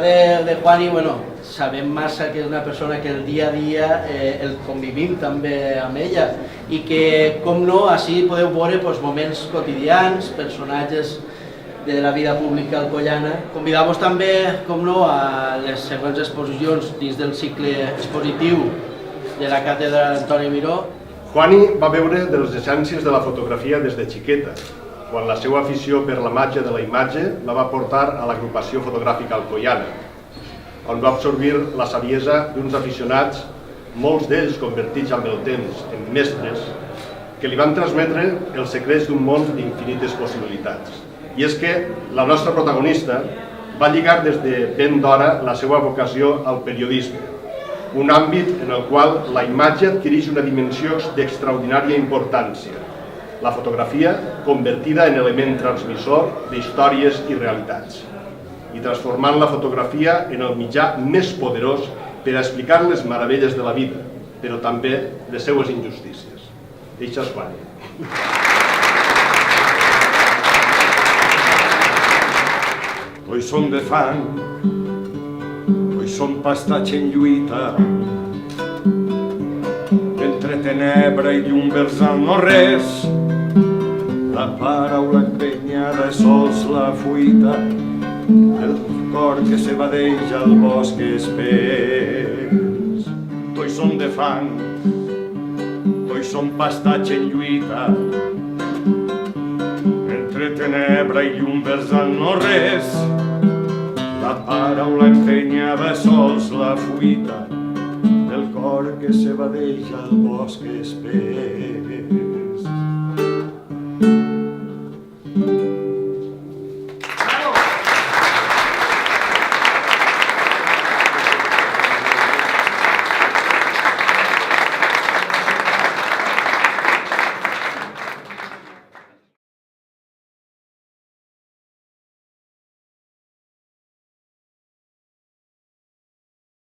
de Juani, sabem massa que és una persona que el dia a dia el convivim també amb ella i que, com no, així podeu veure moments quotidians, personatges de la vida pública alcoiana. Convidam-vos també, com no, a les següents exposicions dins del cicle expositiu de la càtedra d'Antoni Miró. Juani va veure de les essències de la fotografia des de xiqueta, quan la seva afició per la màgia de la imatge la va portar a l'agrupació fotogràfica alcoiana, on va absorbir la saviesa d'uns aficionats, molts d'ells convertits amb el temps en mestres, que li van transmetre els secrets d'un món d'infinites possibilitats. I és que la nostra protagonista va lligar des de ben d'hora la seva vocació al periodisme, un àmbit en el qual la imatge adquireix una dimensió d'extraordinària importància, la fotografia convertida en element transmissor d'històries i realitats, i transformant la fotografia en el mitjà més poderós per a explicar les meravelles de la vida, però també les seues injustícies. Eixa és Juani. Hoy son de fang, hoy son pastatge en lluita, entre tenebra i llum versant no res, la paraula empenyada és sols la fuita, el cor que s'evadeix al bosc espès. Hoy son de fang, hoy son pastatge en lluita, entre tenebra i llum versant no res, la paraula empenyada és sols la fuita del cor que s'evadeix al bosc espès.